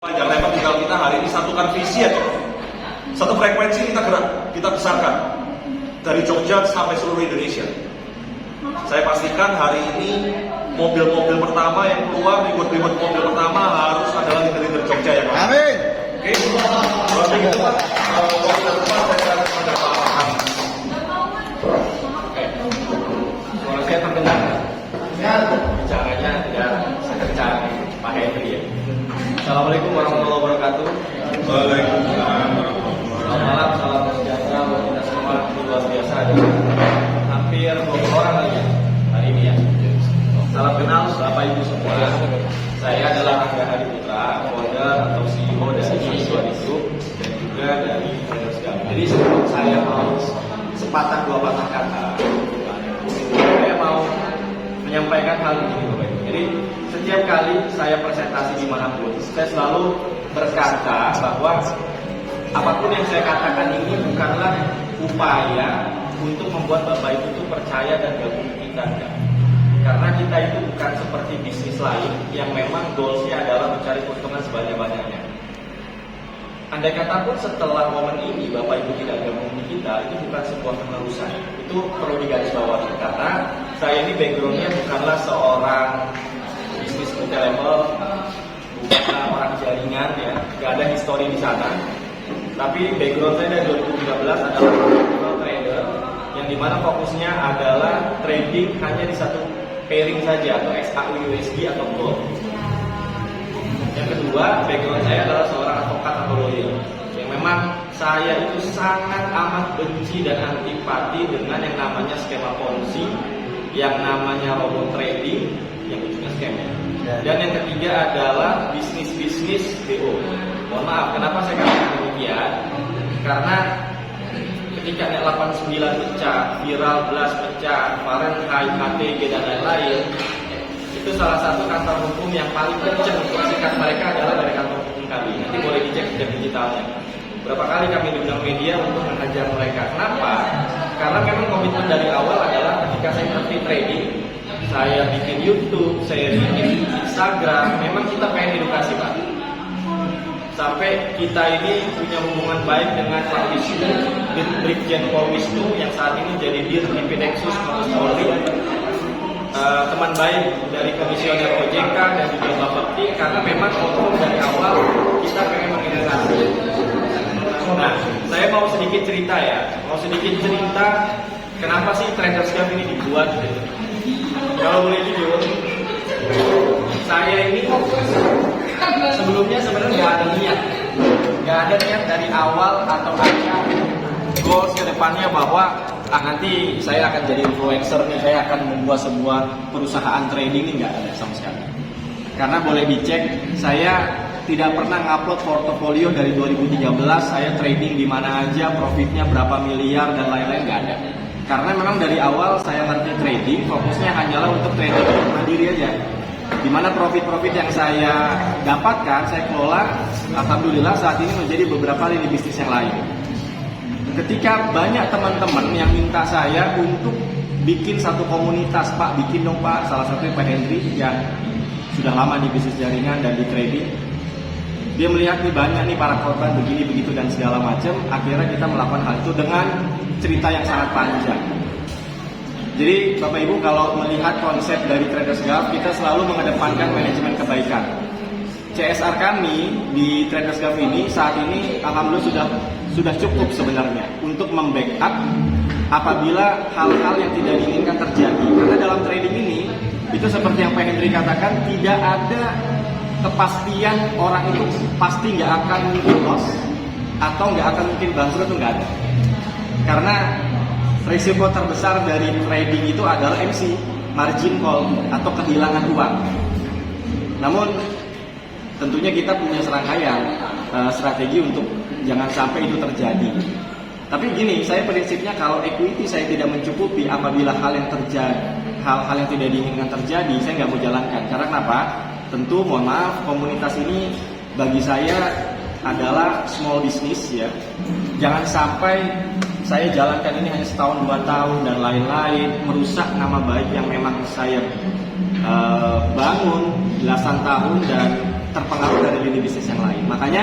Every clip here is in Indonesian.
Jangan lepas tinggal kita hari ini satukan visi aja. Satu frekuensi kita gerak, kita besarkan dari Jogja sampai seluruh Indonesia. Saya pastikan hari ini mobil-mobil pertama yang keluar, ribut-ribut mobil pertama harus adalah leader-leader Jogja ya Pak. Amin. Oke, berarti itu kan mobil depan saya akan kepada Pak Ahmad. Oke, suara saya terdengar nggak? Bicaranya tidak sekencang Pak Henry ya. Assalamualaikum warahmatullahi wabarakatuh. Waalaikumsalam. Selamat malam, salam sejahtera buat kita semua. Ini luar biasa ada hampir 20 orang lagi hari ini ya. Salam kenal Bapak Ibu semua. Saya adalah Angga Hadi Putra, founder atau CEO dari Suwadi Group dan juga dari Traders Group. Jadi sebelum saya mau sepatah dua patah kata, saya mau menyampaikan hal ini Bapak Ibu. Jadi setiap kali saya presentasi dimanapun, saya selalu berkata bahwa apapun yang saya katakan ini bukanlah upaya untuk membuat Bapak Ibu itu percaya dan gabung kita. Karena kita itu bukan seperti bisnis lain yang memang goalsnya adalah mencari keuntungan sebanyak-banyaknya. Andai kata pun setelah momen ini Bapak Ibu tidak gabung di kita, itu bukan sebuah keharusan. Itu perlu digarisbawahi karena saya ini backgroundnya bukanlah seorang bisnis level, bukan orang jaringan ya, nggak ada histori di sana. Tapi background saya dari 2013 adalah professional trader yang dimana fokusnya adalah trading hanya di satu pairing saja atau XAU USD atau gold. Yang kedua, background saya adalah seorang advokat atau lawyer yang memang saya itu sangat amat benci dan antipati dengan yang namanya skema ponzi, yang namanya robot trading, yang ujungnya scam ya. Dan yang ketiga adalah bisnis BO. Mohon maaf, kenapa saya katakan demikian? Karena ketika net 89 pecah, viral blast pecah, Fahrenheit, HTG dan lain-lain, itu salah satu kantor hukum yang paling kenceng untuk sikat mereka adalah dari kantor hukum kami. Nanti boleh dicek jejak digitalnya. Berapa kali kami diundang media untuk menghajar mereka. Kenapa? Karena memang komitmen dari awal adalah ketika saya ngerti trading, saya bikin YouTube, saya bikin Instagram, memang kita pengen edukasi Pak. Sampai kita ini punya hubungan baik dengan Pak Wisnu, Brigjen Pol Wisnu yang saat ini jadi Dir di Pinexus Mabes Polri, teman baik dari Komisioner OJK dan juga Bapak T, karena memang outcome dari awal kita pengen mengedukasi. Nah, saya mau sedikit cerita ya, kenapa sih Traders Group ini dibuat gitu. Kalau boleh jujur, saya ini sebelumnya sebenarnya nggak ada niat dari awal atau ada goals ke depannya bahwa nanti saya akan jadi influencer nih, saya akan membuat sebuah perusahaan trading ini, nggak ada sama sekali. Karena boleh dicek, saya tidak pernah ngupload portofolio dari 2013, saya trading di mana aja, profitnya berapa miliar dan lain-lain, nggak ada. Karena memang dari awal saya ngerti trading, fokusnya hanyalah untuk trading mandiri aja. Dimana profit-profit yang saya dapatkan, saya kelola, alhamdulillah saat ini menjadi beberapa lini bisnis yang lain. Ketika banyak teman-teman yang minta saya untuk bikin satu komunitas, Pak bikin dong Pak, salah satunya Pak Henry yang sudah lama di bisnis jaringan dan di trading. Dia melihat nih banyak nih para korban begini begitu dan segala macam, akhirnya kita melakukan hal itu dengan cerita yang sangat panjang. Jadi Bapak Ibu kalau melihat konsep dari Traders Group, kita selalu mengedepankan manajemen kebaikan. CSR kami di Traders Group ini saat ini alhamdulillah sudah cukup sebenarnya untuk membackup apabila hal-hal yang tidak diinginkan terjadi. Karena dalam trading ini itu seperti yang Pak Henry katakan, tidak ada kepastian orang itu pasti nggak akan mungkin loss atau nggak akan mungkin bangkrut, itu nggak ada. Karena risiko terbesar dari trading itu adalah MC, margin call atau kehilangan uang. Namun tentunya kita punya serangkaian strategi untuk jangan sampai itu terjadi. Tapi gini, saya prinsipnya kalau equity saya tidak mencukupi apabila hal yang tidak diinginkan terjadi, saya nggak mau jalankan. Karena kenapa? Tentu mohon maaf, komunitas ini bagi saya adalah small business ya. Jangan sampai saya jalankan ini hanya setahun 2 tahun dan lain-lain, merusak nama baik yang memang saya bangun belasan tahun dan terpengaruh dari lini bisnis yang lain. Makanya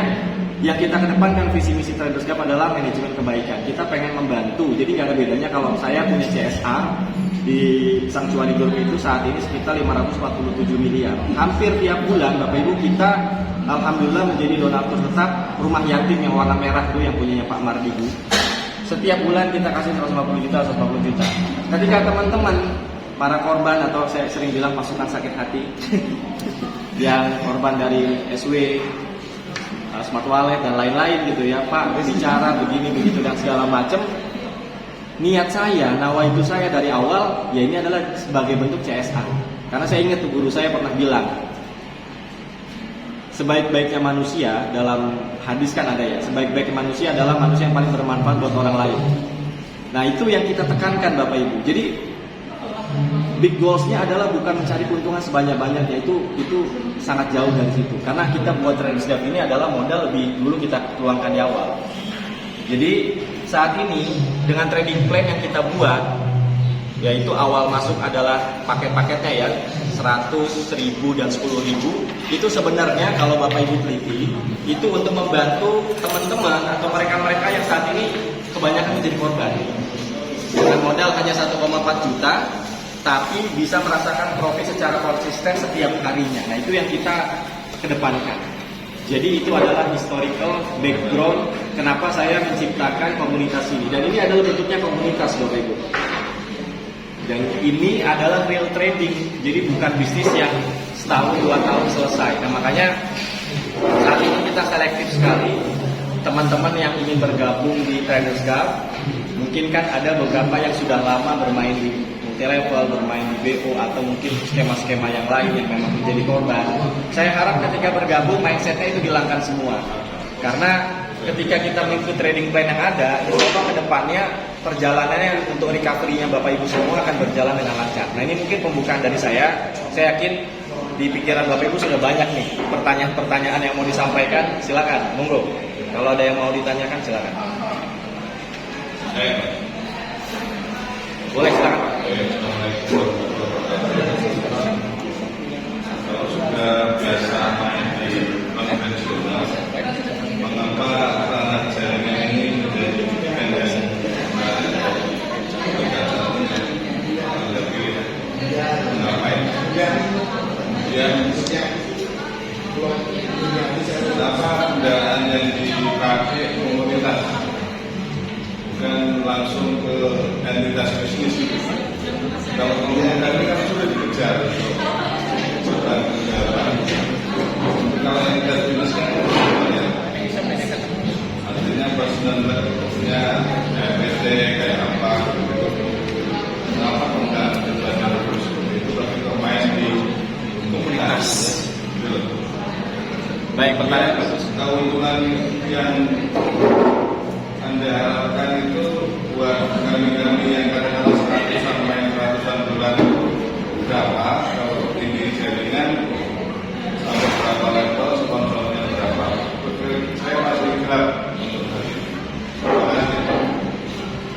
yang kita kedepankan visi misi Traders Gap adalah manajemen kebaikan. Kita pengen membantu. Jadi nggak ada bedanya kalau saya punya CSR di Sanctuary Group itu saat ini sekitar 547 miliar. Hampir tiap bulan Bapak Ibu kita alhamdulillah menjadi donatur tetap rumah yatim yang warna merah itu yang punyanya Pak Mardigu. Setiap bulan kita kasih 150 juta, 150 juta. Ketika teman-teman para korban atau saya sering bilang pasukan sakit hati yang korban dari SW, Smart Wallet dan lain-lain gitu ya, Pak bicara begini begitu dan segala macam. Niat saya, nawaitu saya dari awal ya ini adalah sebagai bentuk CSR. Karena saya ingat tuh guru saya pernah bilang, sebaik-baiknya manusia dalam hadis kan ada ya, sebaik-baiknya manusia adalah manusia yang paling bermanfaat buat orang lain. Nah itu yang kita tekankan Bapak Ibu. Jadi big goals-nya adalah bukan mencari keuntungan sebanyak-banyaknya, itu sangat jauh dari situ. Karena kita buat Traders Gap ini adalah modal lebih dulu kita tuangkan di awal. Jadi saat ini dengan trading plan yang kita buat, yaitu awal masuk adalah paket-paketnya ya 100, 1000 dan 10.000. Itu sebenarnya kalau Bapak Ibu teliti itu untuk membantu teman-teman atau mereka-mereka yang saat ini kebanyakan menjadi korban. Dengan modal hanya 1,4 juta tapi bisa merasakan profit secara konsisten setiap harinya. Nah itu yang kita kedepankan. Jadi itu adalah historical background kenapa saya menciptakan komunitas ini. Dan ini adalah bentuknya komunitas Bapak Ibu. Dan ini adalah real trading. Jadi bukan bisnis yang setahun 2 tahun selesai. Nah makanya saat ini kita selektif sekali teman-teman yang ingin bergabung di Traders Gap. Mungkin kan ada beberapa yang sudah lama bermain di multi-level, bermain di BO atau mungkin skema-skema yang lain yang memang menjadi korban. Saya harap ketika bergabung mindsetnya itu dihilangkan semua. Karena ketika kita mengikuti trading plan yang ada, insya Allah ke depannya perjalanannya untuk recovery-nya Bapak Ibu semua akan berjalan dengan lancar. Nah ini mungkin pembukaan dari saya. Saya yakin di pikiran Bapak Ibu sudah banyak nih pertanyaan-pertanyaan yang mau disampaikan. Silakan, monggo. Kalau ada yang mau ditanyakan silakan. Boleh silakan Pak. Kalau sudah biasa main di konvensional, mengapa ranah jaringan ini menjadi independen? Lebih mengapa ini? Kemudian kenapa kendaraan yang dipakai komunitas bukan langsung ke entitas bisnis itu? Kalau komunitas ini kan sudah dikejar bukan kendaraan. Kalau entitas bisnis kan artinya personal punya PT kayak apa gitu. Kenapa kemudian belajar terus seperti itu tapi kok main di komunitas? Baik, pertanyaan bagus. Keuntungan yang Anda harapkan itu buat kami-kami yang kadang-kadang ratusan main ratusan bulan berapa? Kalau tinggi jaringan sampai berapa level, sponsornya berapa? Saya masih gelap untuk hal ini. Terima kasih.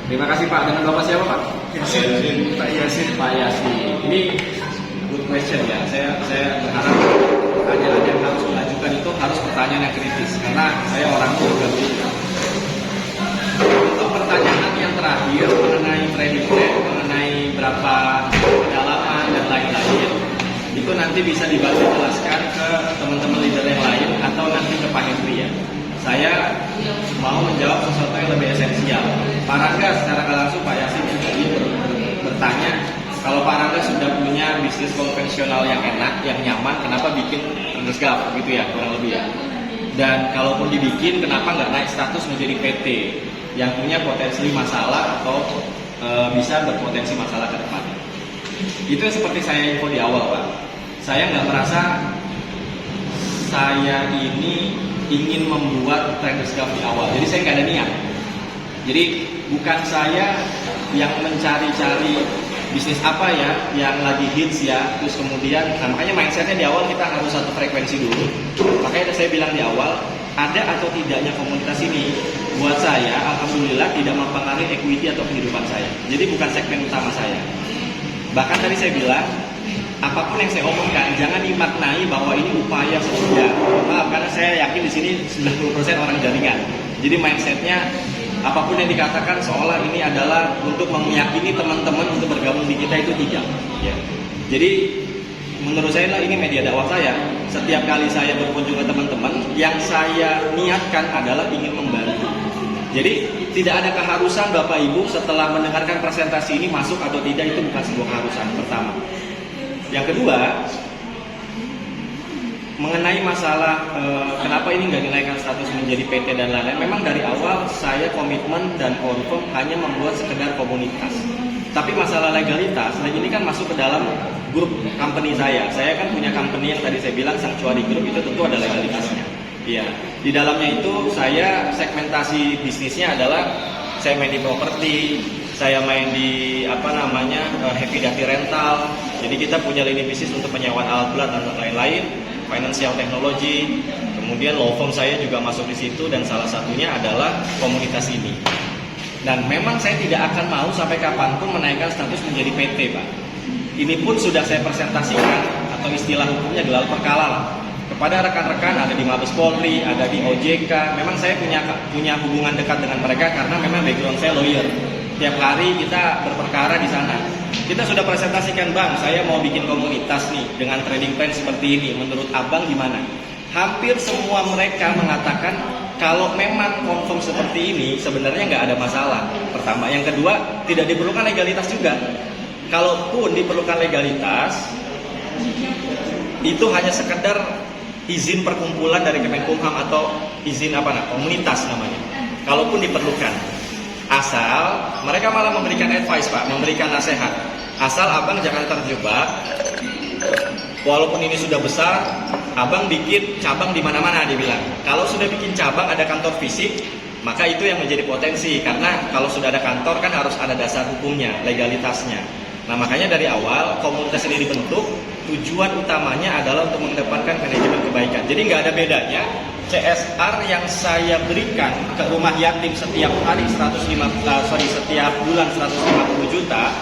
Terima kasih Pak. Dengan Bapak siapa Pak? Yasin. Pak Yasin. Pak Yasin. Ini good question ya. Saya berharap pertanyaan yang harus diajukan itu harus pertanyaan yang kritis karena saya orang juga begitu. Untuk pertanyaan yang terakhir mengenai trading plan, mengenai berapa kedalaman dan lain-lain, itu nanti bisa dibantu jelaskan ke teman-teman leader yang lain atau nanti ke Pak Hendri ya. Saya mau menjawab sesuatu yang lebih esensial. Pak Rangga secara langsung Pak Yasin tadi bertanya, kalau Pak Rangga sudah punya bisnis konvensional yang enak, yang nyaman, kenapa bikin Traders Gap gitu ya, kurang lebih ya. Dan kalaupun dibikin, kenapa nggak naik status menjadi PT yang punya potensi masalah atau bisa berpotensi masalah ke depan. Itu seperti saya info di awal Pak. Saya nggak merasa saya ini ingin membuat Traders Gap di awal. Jadi saya nggak ada niat. Jadi bukan saya yang mencari-cari bisnis apa ya yang lagi hits ya, terus kemudian makanya mindsetnya di awal kita harus satu frekuensi dulu. Makanya saya bilang di awal, ada atau tidaknya komunitas ini buat saya alhamdulillah tidak mempengaruhi equity atau kehidupan saya. Jadi bukan segmen utama saya. Bahkan tadi saya bilang apapun yang saya omongkan jangan dimaknai bahwa ini upaya sosial. Maaf, karena saya yakin di sini 90% orang jaringan. Jadi mindsetnya apapun yang dikatakan seolah ini adalah untuk meyakini teman-teman untuk bergabung di kita, itu tidak. Ya. Jadi menurut saya ini media dakwah saya. Setiap kali saya berkunjung ke teman-teman, yang saya niatkan adalah ingin membantu. Jadi tidak ada keharusan Bapak Ibu setelah mendengarkan presentasi ini masuk atau tidak, itu bukan sebuah keharusan. Pertama. Yang kedua, mengenai masalah kenapa ini nggak dinaikkan status menjadi PT dan lain-lain. Memang dari awal saya komitmen dan confirm hanya membuat sekedar komunitas. Tapi masalah legalitas, ini kan masuk ke dalam grup company saya. Saya kan punya company yang tadi saya bilang Sanctuary Group, itu tentu ada legalitasnya. Iya, di dalamnya itu saya segmentasi bisnisnya adalah saya main di properti, saya main di heavy duty rental. Jadi kita punya lini bisnis untuk penyewaan alat berat dan lain-lain, financial technology. Kemudian law firm saya juga masuk di situ dan salah satunya adalah komunitas ini. Dan memang saya tidak akan mau sampai kapanpun menaikkan status menjadi PT, Pak. Ini pun sudah saya presentasikan atau istilah hukumnya gelar perkara lah. Kepada rekan-rekan ada di Mabes Polri, ada di OJK. Memang saya punya hubungan dekat dengan mereka karena memang background saya lawyer. Tiap hari kita berperkara di sana. Kita sudah presentasikan, Bang, saya mau bikin komunitas nih dengan trading plan seperti ini. Menurut Abang gimana? Hampir semua mereka mengatakan kalau memang confirm seperti ini sebenarnya nggak ada masalah. Pertama, yang kedua tidak diperlukan legalitas juga. Kalaupun diperlukan legalitas, itu hanya sekedar izin perkumpulan dari Kemenkumham atau izin komunitas namanya. Kalaupun diperlukan, asal mereka malah memberikan advice, Pak, memberikan nasihat. Asal Abang jangan terjebak. Walaupun ini sudah besar, Abang bikin cabang di mana-mana, dia bilang. Kalau sudah bikin cabang ada kantor fisik, maka itu yang menjadi potensi. Karena kalau sudah ada kantor kan harus ada dasar hukumnya, legalitasnya. Nah, makanya dari awal komunitas ini dibentuk, tujuan utamanya adalah untuk mengedepankan manajemen kebaikan. Jadi nggak ada bedanya CSR yang saya berikan ke rumah yatim setiap hari setiap bulan 150 juta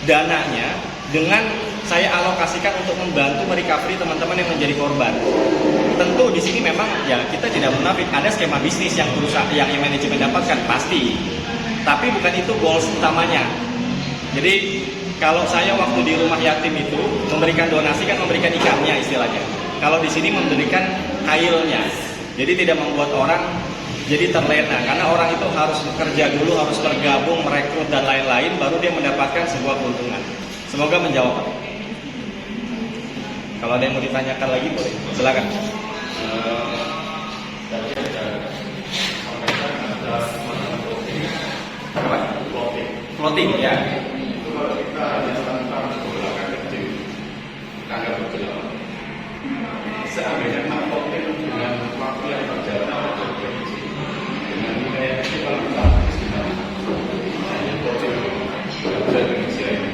dananya dengan saya alokasikan untuk membantu merecovery teman-teman yang menjadi korban. Tentu di sini memang ya kita tidak munafik, ada skema bisnis yang perusahaan yang manajemen dapatkan pasti. Tapi bukan itu goals utamanya. Jadi kalau saya waktu di rumah yatim itu memberikan donasi kan memberikan ikannya istilahnya. Kalau di sini memberikan kailnya. Jadi tidak membuat orang jadi terlena karena orang itu harus bekerja dulu, harus tergabung, merekrut dan lain-lain baru dia mendapatkan sebuah keuntungan. Semoga menjawab. Kalau ada yang mau ditanyakan lagi boleh, silakan. Floating ya. Kalau kita hanya tentang bola kecil, tangga berjalan. Seandainya floating dengan waktu yang berjalan berprediksi dengan nilai kecil kalau kita gimana? Hanya floating tidak bisa prediksi ini.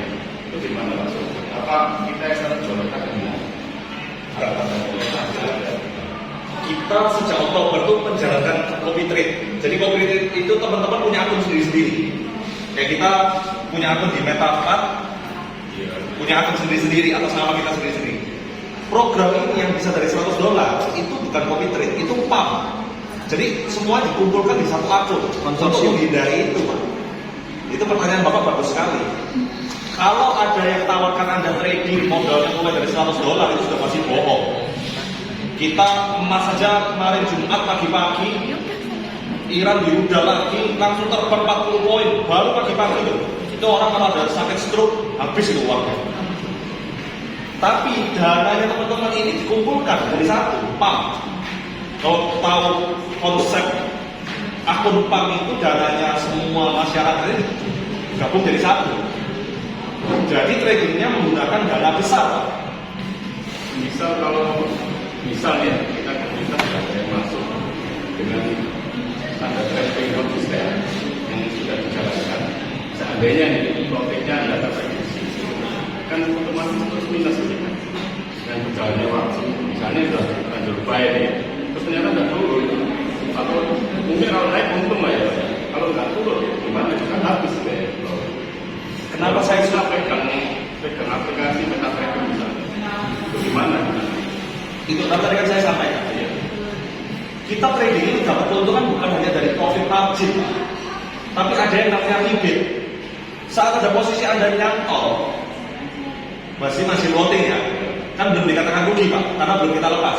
Itu gimana maksudnya? Apa kita yang sangat jualan dengan kita sejak Oktober itu menjalankan copy trade. Jadi copy trade itu teman-teman punya akun sendiri-sendiri. Kayak kita punya akun di Metaverse, punya akun sendiri-sendiri atas nama kita sendiri-sendiri. Program ini yang bisa dari $100 itu bukan copy trade, itu pump. Jadi semua dikumpulkan di satu akun untuk menghindari itu, Pak. Itu pertanyaan Bapak bagus sekali. Kalau ada yang tawarkan Anda trading modalnya mulai dari $100 itu sudah pasti bohong. Kita emas saja kemarin Jumat pagi-pagi Iran dirudal lagi langsung terbang 40 poin baru pagi-pagi itu orang kalau ada sakit stroke habis itu uangnya. Tapi dananya teman-teman ini dikumpulkan dari satu pump. Kalau tahu konsep akun pump itu dananya semua masyarakat ini gabung jadi satu. Jadi tradingnya menggunakan dana besar. misal kalau misalnya kita ada yang masuk dengan standar trading konsisten yang sudah dijalankan, seandainya ini profitnya ada terprediksi, kan otomatis terus minus saja kan. Dan berjalannya waktu, misalnya sudah lanjut baik ya, terus ternyata nggak turun, atau mungkin kalau naik untung lah ya, kalau nggak turun gimana juga habis ya. Kenapa saya sudah pegang aplikasi MetaTrader misalnya? Itu tadi kan saya sampaikan. Kita trading ini dapat keuntungan bukan hanya dari profit margin, tapi ada yang namanya rebate. Saat ada posisi Anda nyantol, masih loading ya, kan belum dikatakan rugi Pak, karena belum kita lepas.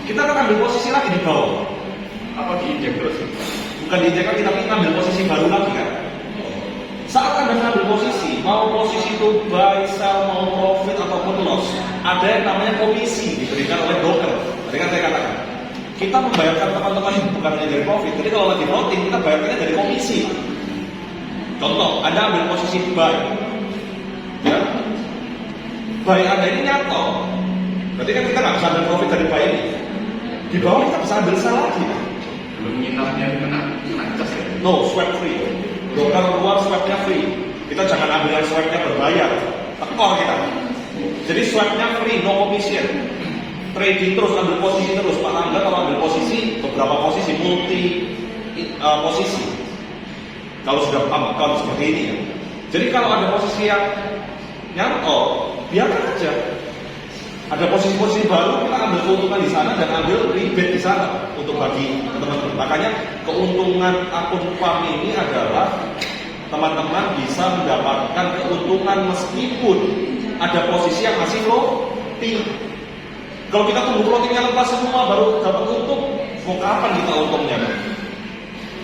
Kita akan ambil posisi lagi di bawah. Apa diinjek terus? Bukan diinjek lagi, tapi ambil posisi baru lagi kan. Saat Anda mengambil posisi, mau posisi itu buy, sell, mau profit ataupun loss, ada yang namanya komisi diberikan oleh broker. Tadi kan saya katakan, kita membayarkan teman-teman bukan hanya dari profit, jadi kalau lagi floating kita bayarnya dari komisi. Contoh, Anda ambil posisi buy, ya, buy Anda ini nyantol, berarti kan kita nggak bisa ambil profit dari buy ini. Di bawah kita bisa ambil sell lagi. Belum nginapnya kena cas ya? No, swap free. Broker keluar swapnya free. Kita jangan ambil yang swapnya berbayar, tekor kita. Jadi swapnya free, no commission. Trading terus, ambil posisi terus. Pak Angga kalau ambil posisi, beberapa posisi, multi posisi. Kalau sudah pump account seperti ini ya. Jadi kalau ada posisi yang nyantol, biarkan aja. Ada posisi-posisi baru, kita ambil keuntungan di sana dan ambil rebate di sana untuk bagi teman-teman. Makanya keuntungan akun PAM ini adalah teman-teman bisa mendapatkan keuntungan meskipun ada posisi yang masih floating. Kalau kita tunggu floatingnya lepas semua baru dapat untung, mau kapan kita untungnya?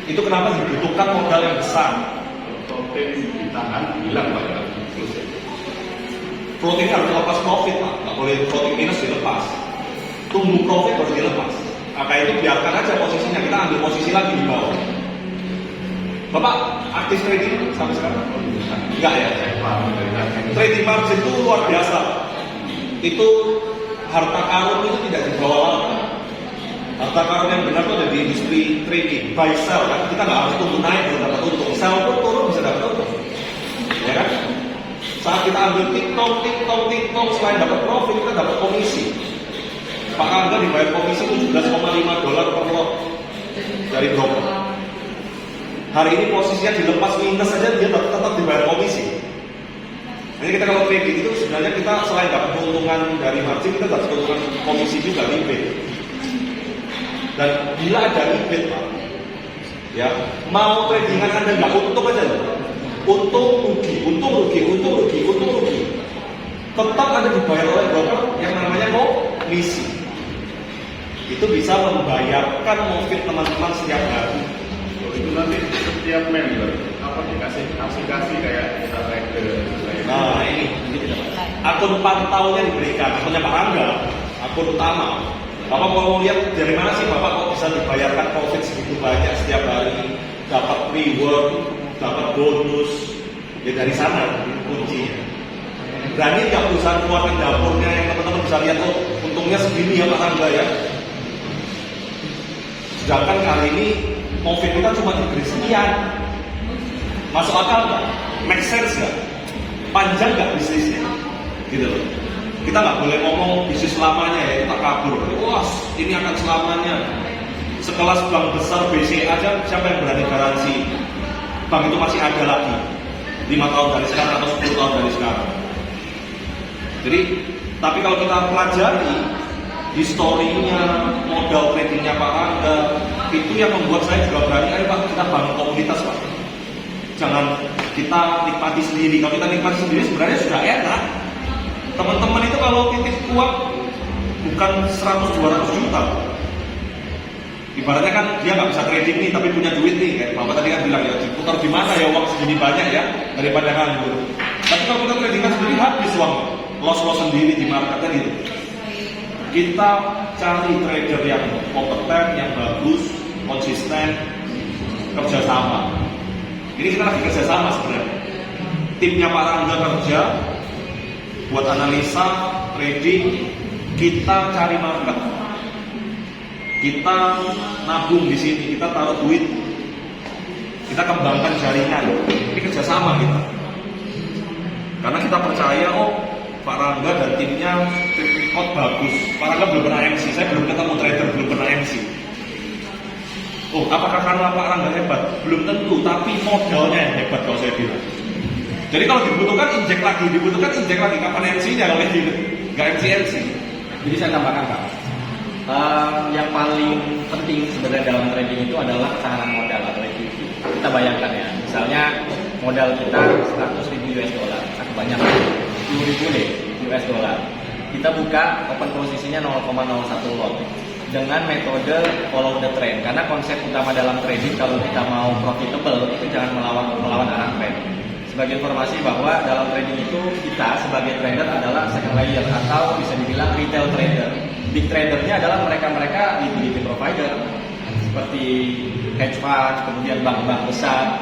Itu kenapa dibutuhkan modal yang besar. Floating ditahan, hilang Pak. Floating harus lepas profit Pak, nggak boleh floating minus dilepas. Tunggu profit baru dilepas. Maka itu biarkan aja posisinya, kita ambil posisi lagi di bawah. Bapak aktif trading sampai sekarang? Enggak ya? Trading margin itu luar biasa. Itu harta karun itu tidak dibawa laut. Harta karun yang benar itu ada di industri trading, buy sell kan. Kita nggak harus tunggu naik baru dapat untung, sell pun turun bisa dapat untung, ya kan? Saat kita ambil TikTok, selain dapat profit kita dapat komisi. Pak Angga dibayar komisi $17,5 per lot dari broker. Hari ini posisinya dilepas minus saja dia tetap dibayar komisi. Jadi kita kalau trading itu sebenarnya kita selain dapat keuntungan dari margin, kita dapat keuntungan komisi juga rebate. Dan bila ada rebate Pak, ya mau tradingan Anda nggak untung aja loh. Untung rugi. Tetap ada dibayar oleh broker yang namanya komisi. Itu bisa membayarkan mungkin teman-teman setiap hari. Itu nanti setiap member apa dikasih aplikasi kayak kita trader. Nah ini akun pantaunya diberikan, akunnya Pak Angga, akun utama. Bapak mau lihat dari mana sih Bapak kok bisa dibayarkan profit segitu banyak setiap hari, dapat reward, dapat bonus, ya dari sana kuncinya. Berani nggak perusahaan keluarkan dapurnya yang teman-teman bisa lihat, oh untungnya segini ya Pak Angga ya. Sedangkan kali ini profit kita cuma diberi sekian. Masuk akal nggak? Make sense nggak? Panjang nggak bisnisnya? Gitu loh. Kita nggak boleh ngomong bisnis selamanya ya, kita kabur. Wah, ini akan selamanya. Sekelas bank besar BCA aja, siapa yang berani garansi bank itu masih ada lagi 5 tahun dari sekarang atau 10 tahun dari sekarang. Jadi, tapi kalau kita pelajari historinya, modal tradingnya Pak Angga, itu yang membuat saya juga berani, ayo Pak kita bangun komunitas Pak. Jangan kita nikmati sendiri. Kalau kita nikmati sendiri sebenarnya sudah enak. Teman-teman itu kalau titip uang bukan 100-200 juta. Ibaratnya kan dia nggak bisa trading nih, tapi punya duit nih, kayak Bapak tadi kan bilang ya diputar di mana ya uang segini banyak ya daripada nganggur. Tapi kalau kita trading kan sendiri habis uang, loss sendiri di marketnya gitu. Kita cari trader yang kompeten, yang bagus, konsisten, kerjasama. Ini kita lagi kerjasama sebenarnya. Timnya Pak Rangga kerja buat analisa trading, kita cari market. Kita nabung di sini, kita taruh duit, kita kembangkan jaringan. Ini kerjasama kita. Karena kita percaya, oh Pak Rangga dan timnya record bagus. Pak Rangga belum pernah MC, saya belum ketemu trader, belum pernah MC. Oh, apakah karena Pak Rangga hebat? Belum tentu, tapi modalnya yang hebat kalau saya bilang. Jadi kalau dibutuhkan injek lagi. Kapan MC-nya kalau gitu? Nggak MC. Jadi saya tambahkan Pak. Yang paling penting sebenarnya dalam trading itu adalah ketahanan modal atau equity. Kita bayangkan ya, misalnya modal kita 100.000 US dollar, kebanyakan 10.000 deh US dollar. Kita buka open posisinya 0,01 lot dengan metode follow the trend. Karena konsep utama dalam trading kalau kita mau profitable itu jangan melawan arah trend. Sebagai informasi bahwa dalam trading itu kita sebagai trader adalah second layer atau bisa dibilang retail trader. Big tradernya adalah mereka-mereka liquidity provider seperti hedge fund, kemudian bank-bank besar.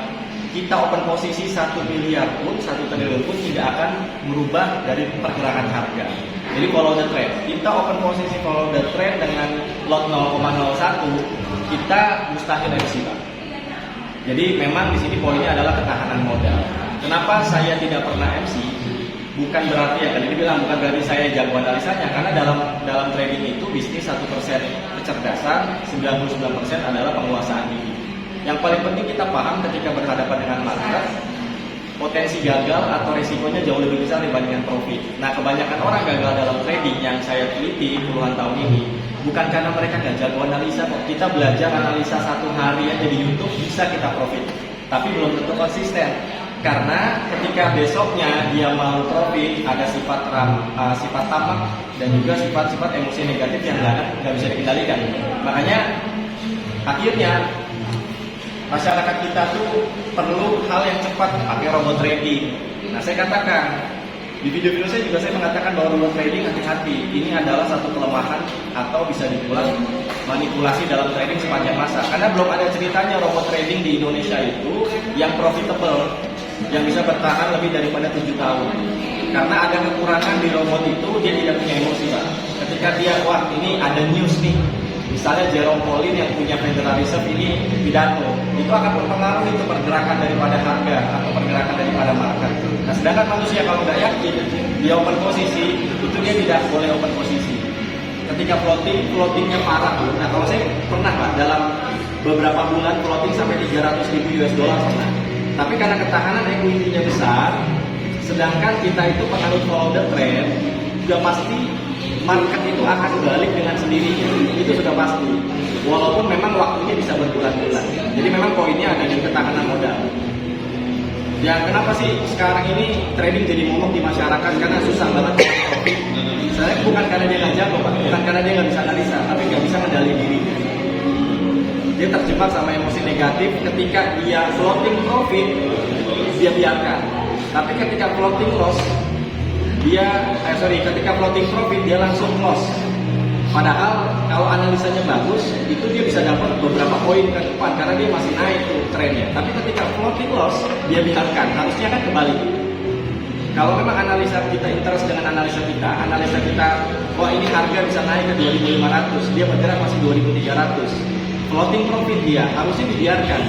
Kita open posisi 1 miliar pun, 1 triliun pun tidak akan merubah dari pergerakan harga. Jadi follow the trend. Kita open posisi follow the trend dengan lot 0,01, kita mustahil MC, Pak. Jadi memang di sini poinnya adalah ketahanan modal. Kenapa saya tidak pernah MC? Bukan berarti ya, tadi bilang bukan berarti saya jago analisanya, karena dalam trading itu bisnis 1% kecerdasan, 99% adalah penguasaan diri. Yang paling penting kita paham ketika berhadapan dengan market, potensi gagal atau resikonya jauh lebih besar dibandingkan profit. Nah, kebanyakan orang gagal dalam trading yang saya teliti puluhan tahun ini bukan karena mereka nggak jago analisa kok. Kita belajar analisa 1 hari aja di YouTube bisa kita profit, tapi belum tentu konsisten. Karena ketika besoknya dia mau profit ada sifat tamak dan juga sifat-sifat emosi negatif yang nggak bisa dikendalikan. Makanya akhirnya masyarakat kita tuh perlu hal yang cepat, pakai robot trading. Nah, saya katakan di video-video saya juga saya mengatakan bahwa robot trading hati-hati. Ini adalah satu kelemahan atau bisa dibilang manipulasi dalam trading sepanjang masa. Karena belum ada ceritanya robot trading di Indonesia itu yang profitable, yang bisa bertahan lebih daripada 7 tahun. Karena ada kekurangan di robot itu, dia tidak punya emosi, Pak. Ketika dia, wah ini ada news nih, misalnya Jerome Powell yang punya Federal Reserve ini pidato, itu akan berpengaruh itu pergerakan daripada harga atau pergerakan daripada market. Nah, sedangkan manusia kalau nggak yakin, dia open posisi, itu dia tidak boleh open posisi. Ketika floatingnya parah, nah kalau saya pernah Pak, dalam beberapa bulan floating sampai 300.000 US dollar pernah. Tapi karena ketahanan equity-nya besar, sedangkan kita itu penganut follow the trend, sudah pasti market itu akan balik dengan sendirinya. Itu sudah pasti. Walaupun memang waktunya bisa berbulan-bulan. Jadi memang poinnya ada di ketahanan modal. Ya kenapa sih sekarang ini trading jadi momok di masyarakat? Karena susah banget profit. Saya bukan karena dia nggak jago, Pak. Bukan karena dia nggak bisa analisa, tapi nggak bisa mengendalikan dirinya. Dia terjebak sama emosi negatif. Ketika dia floating profit, dia biarkan. Tapi ketika floating loss, ketika floating profit dia langsung loss. Padahal kalau analisanya bagus, itu dia bisa dapat beberapa poin ke depan karena dia masih naik tuh trennya. Tapi ketika floating loss, dia biarkan. Harusnya kan kebalik. Kalau memang analisa kita interest dengan analisa kita, wah ini harga bisa naik ke 2.500, dia bergerak masih 2.300. Floating profit dia harusnya dibiarkan.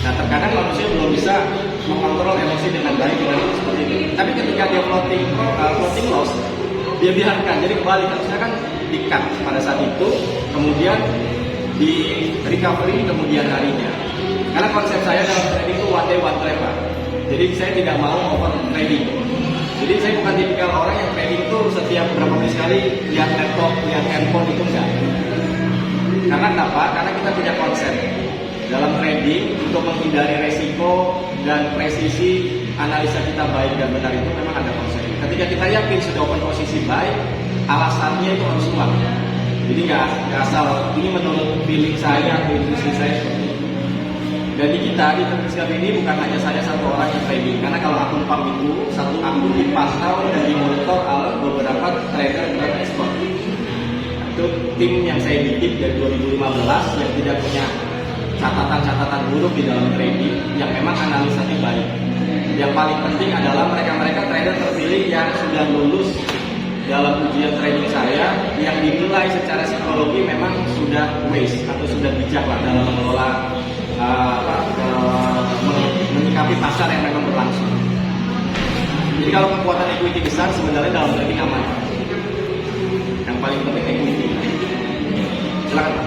Nah, terkadang manusia belum bisa mengontrol emosi dengan baik dengan seperti itu. Tapi ketika dia floating loss, dia biarkan. Jadi kembali harusnya kan di-cut pada saat itu, kemudian di recovery kemudian harinya. Karena konsep saya dalam trading itu one day one trade, Pak. Jadi saya tidak mau over trading. Jadi saya bukan tipikal orang yang trading itu setiap berapa menit sekali lihat laptop, lihat handphone itu enggak. Karena kenapa? Karena kita punya konsep dalam trading untuk menghindari resiko dan presisi analisa kita baik dan benar itu memang ada konsep. Ketika kita yakin sudah open posisi baik, alasannya itu harus kuat. Jadi nggak asal ini menurut feeling saya atau intuisi saya seperti itu. Dan di kita di Traders ini bukan hanya saya satu orang yang trading, karena kalau akun pump itu satu akun dipantau dan dimonitor oleh beberapa trader dan expert. Itu tim yang saya bikin dari 2015 yang tidak punya catatan-catatan buruk di dalam trading, yang memang analisanya baik. Yang paling penting adalah mereka-mereka trader terpilih yang sudah lulus dalam ujian trading saya, yang dinilai secara psikologi memang sudah wise atau sudah bijak lah dalam mengelola menyikapi pasar yang memang berlangsung. Jadi kalau kekuatan equity besar sebenarnya dalam trading aman. Yang paling penting equity. Silakan Pak.